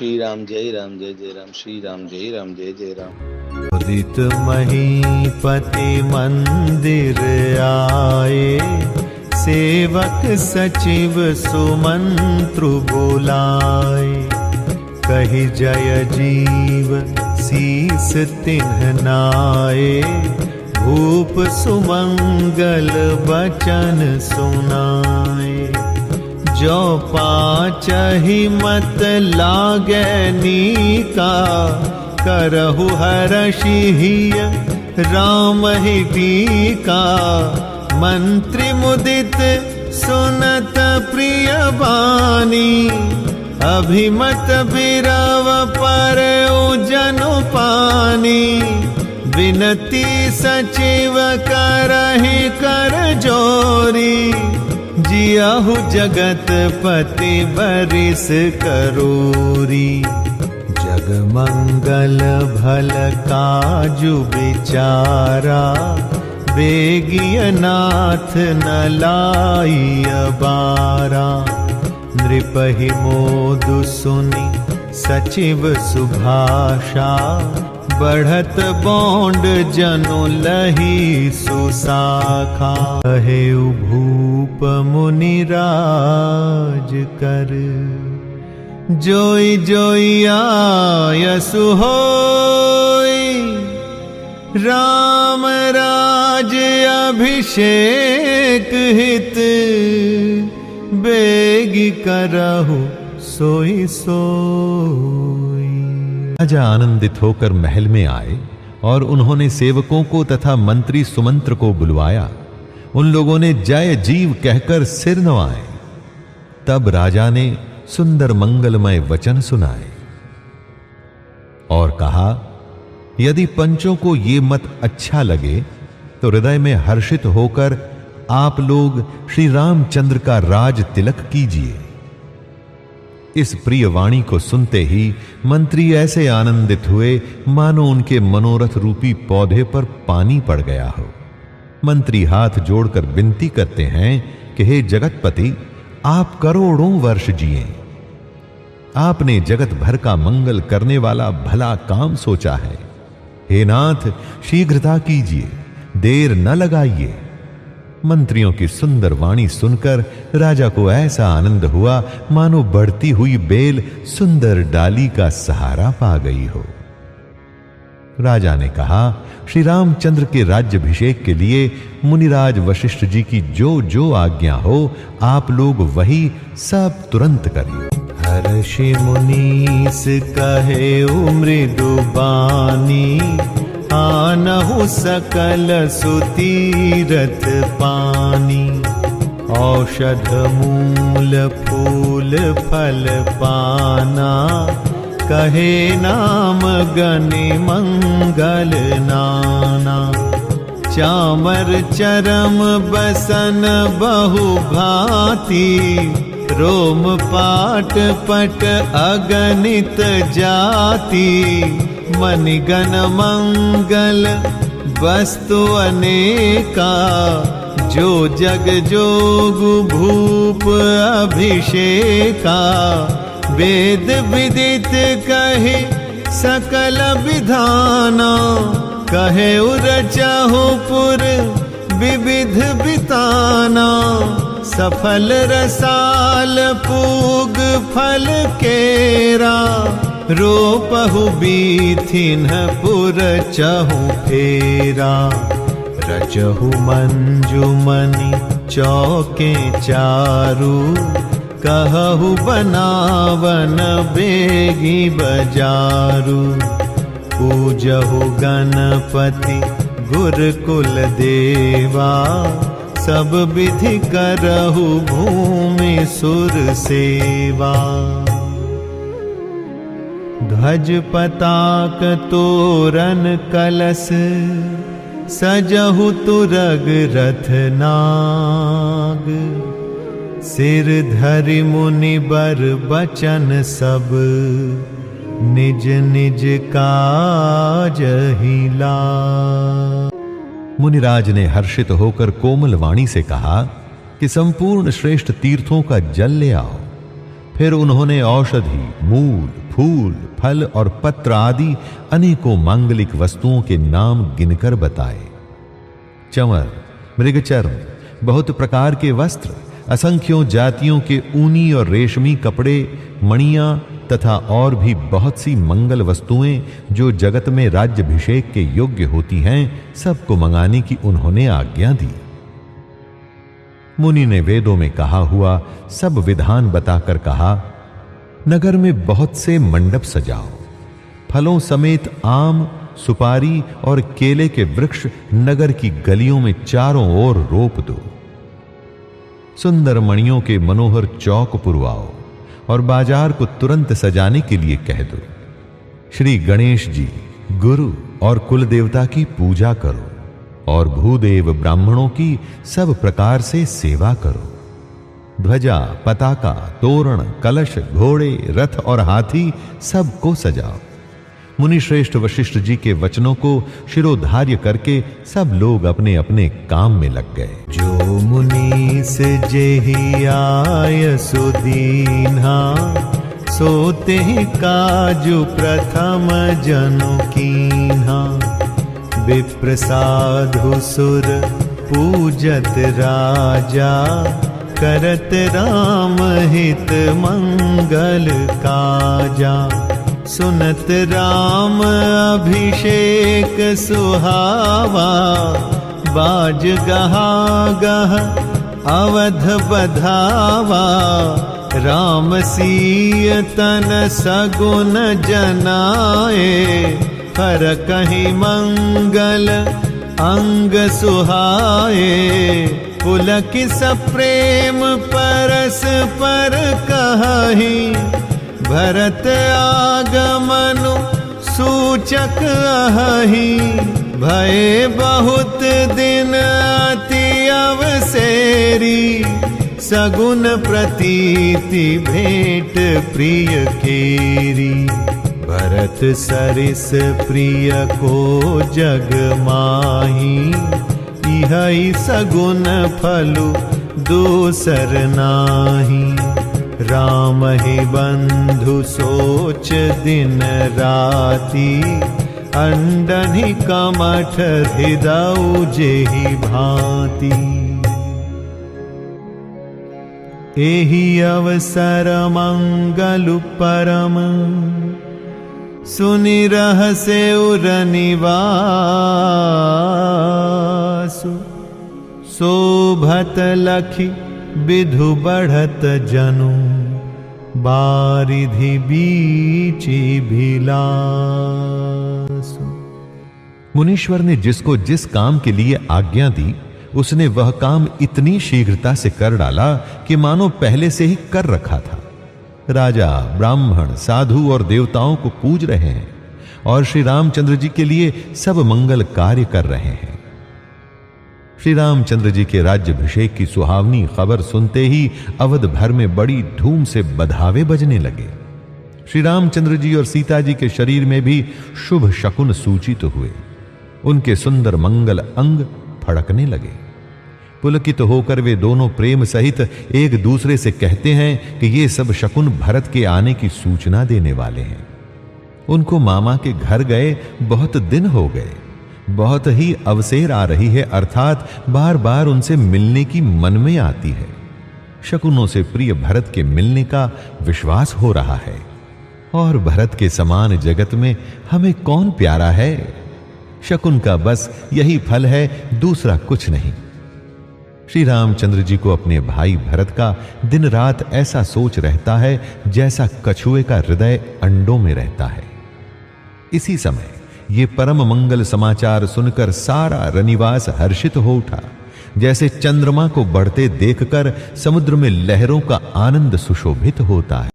श्री राम जय राम जय जय राम, श्री राम जय राम जय जय राम। उदित महीपति मंदिर आए, सेवक सचिव सुमंत्रु बोलाए। कहि जय जीव शीस तिन्ह नाए, भूप सुमंगल बचन सुनाए। जो पाचहि मत लागे नीका, करहु हर्षि हिय राम ही टीका। मंत्री मुदित सुनत प्रिय बानी, अभिमत बिरव पर जनु पानी। विनती सचिव करहि कर जोरी, जियाहु जगत पति बरिस करोरी। जग मंगल भल काजु विचारा, बेगिय नाथ न लाई अबारा। नृपहि मोदु सुनि सचिव सुभाषा, बढ़त बोंड जनु लही सुसाखा। कहे भूप मुनि राज कर, जोई जोई आयसु होई। राम राज अभिषेक हित, बेगी करहु सोई सोई। राजा आनंदित होकर महल में आए और उन्होंने सेवकों को तथा मंत्री सुमंत्र को बुलवाया। उन लोगों ने जय जीव कहकर सिर नवाए। तब राजा ने सुंदर मंगलमय वचन सुनाए और कहा, यदि पंचों को ये मत अच्छा लगे तो हृदय में हर्षित होकर आप लोग श्री रामचंद्र का राज तिलक कीजिए। इस प्रिय वाणी को सुनते ही मंत्री ऐसे आनंदित हुए मानो उनके मनोरथ रूपी पौधे पर पानी पड़ गया हो। मंत्री हाथ जोड़कर विनती करते हैं कि हे जगतपति, आप करोड़ों वर्ष जिए। आपने जगत भर का मंगल करने वाला भला काम सोचा है। हे नाथ, शीघ्रता कीजिए, देर न लगाइए। मंत्रियों की सुंदर वाणी सुनकर राजा को ऐसा आनंद हुआ मानो बढ़ती हुई बेल सुंदर डाली का सहारा पा गई हो। राजा ने कहा, श्री रामचंद्र के राज्याभिषेक के लिए मुनिराज वशिष्ठ जी की जो जो आज्ञा हो, आप लोग वही सब तुरंत करिए। हर्षि मुनीस कहे मृदु बानी, आनहु सकल सुतीरथ पानी। औषध मूल फूल फल पाना, कहे नाम गनि मंगल नाना। चामर चरम बसन बहु भांति, रोम पाट पट अगणित जाति। मनिगण मंगल वस्तु अनेका, जो जग जोग भूप अभिषेका। वेद विदित कहे सकल विधाना, कहे रचहु पुर विविध बिताना। सफल रसाल पूग फल केरा, रोपहु बीथिन पुर चहु फेरा। रचहु मंजुमनि चौके चारू, कहहु बनावन बेगी बजारू। पूजहु गणपति गुरुकुल देवा, सब विधि करहु भूमि सुर सेवा। ध्वज पताक तोरण कलश, सजहु तुरग रथ नाग। सिर धरि मुनि बर बचन सब, निज निज काज ही लाग। मुनिराज ने हर्षित होकर कोमल वाणी से कहा कि संपूर्ण श्रेष्ठ तीर्थों का जल ले आओ। फिर उन्होंने औषधि, मूल, फूल, फल और पत्र आदि अनेकों मांगलिक वस्तुओं के नाम गिनकर बताए। चंवर, मृगचर्म, बहुत प्रकार के वस्त्र, असंख्यों जातियों के ऊनी और रेशमी कपड़े, मणियां तथा और भी बहुत सी मंगल वस्तुएं जो जगत में राज्याभिषेक के योग्य होती हैं, सबको मंगाने की उन्होंने आज्ञा दी। मुनि ने वेदों में कहा हुआ सब विधान बताकर कहा, नगर में बहुत से मंडप सजाओ, फलों समेत आम, सुपारी और केले के वृक्ष नगर की गलियों में चारों ओर रोप दो। सुंदर मणियों के मनोहर चौक पुरवाओ और बाजार को तुरंत सजाने के लिए कह दो। श्री गणेश जी, गुरु और कुल देवता की पूजा करो और भूदेव ब्राह्मणों की सब प्रकार से सेवा करो। ध्वजा, पताका, तोरण, कलश, घोड़े, रथ और हाथी सबको सजाओ। मुनि श्रेष्ठ वशिष्ठ जी के वचनों को शिरोधार्य करके सब लोग अपने अपने काम में लग गए। जो मुनीस जेहि आय सुदीन्हा, सोते काजु प्रथम जनु कीन्हा। विप्र साधु सुर पूजत राजा, करत राम हित मंगल काजा। सुनत राम अभिषेक सुहावा, बाज गहा गह अवध बधावा। राम सीय तन सगुन जनाए, हर कहीं मंगल अंग सुहाए। पुलकित सप्रेम परस पर कहि, भरत आगमनु सूचक अहि। भय बहुत दिन अति अवसेरी, सगुन प्रतीति भेंट प्रिय केरी। भरत सरिस प्रिय को जग माही, इहै सगुन फलु दूसर नाही। राम ही बंधु सोच दिन राती, अंडनि कमठ हृदय जेहि भांति। एहि अवसर मंगल परम, सुनि रहसे उर निवासु। शोभत लखि विधु बढ़त जनु, बारिधि बीची भिलासु। मुनीश्वर ने जिसको जिस काम के लिए आज्ञा दी, उसने वह काम इतनी शीघ्रता से कर डाला कि मानो पहले से ही कर रखा था। राजा, ब्राह्मण, साधु और देवताओं को पूज रहे हैं और श्री रामचंद्र जी के लिए सब मंगल कार्य कर रहे हैं। श्री रामचंद्र जी के राज्याभिषेक की सुहावनी खबर सुनते ही अवध भर में बड़ी धूम से बधावे बजने लगे। श्री रामचंद्र जी और सीता जी के शरीर में भी शुभ शकुन सूचित हुए। उनके सुंदर मंगल अंग फड़कने लगे। पुलकित होकर वे दोनों प्रेम सहित एक दूसरे से कहते हैं कि ये सब शकुन भरत के आने की सूचना देने वाले हैं। उनको मामा के घर गए बहुत दिन हो गए, बहुत ही अवसेर आ रही है, अर्थात बार बार उनसे मिलने की मन में आती है। शकुनों से प्रिय भरत के मिलने का विश्वास हो रहा है। और भरत के समान जगत में हमें कौन प्यारा है? शकुन का बस यही फल है, दूसरा कुछ नहीं। श्री रामचंद्र जी को अपने भाई भरत का दिन रात ऐसा सोच रहता है जैसा कछुए का हृदय अंडों में रहता है। इसी समय ये परम मंगल समाचार सुनकर सारा रनिवास हर्षित हो उठा, जैसे चंद्रमा को बढ़ते देखकर समुद्र में लहरों का आनंद सुशोभित होता है।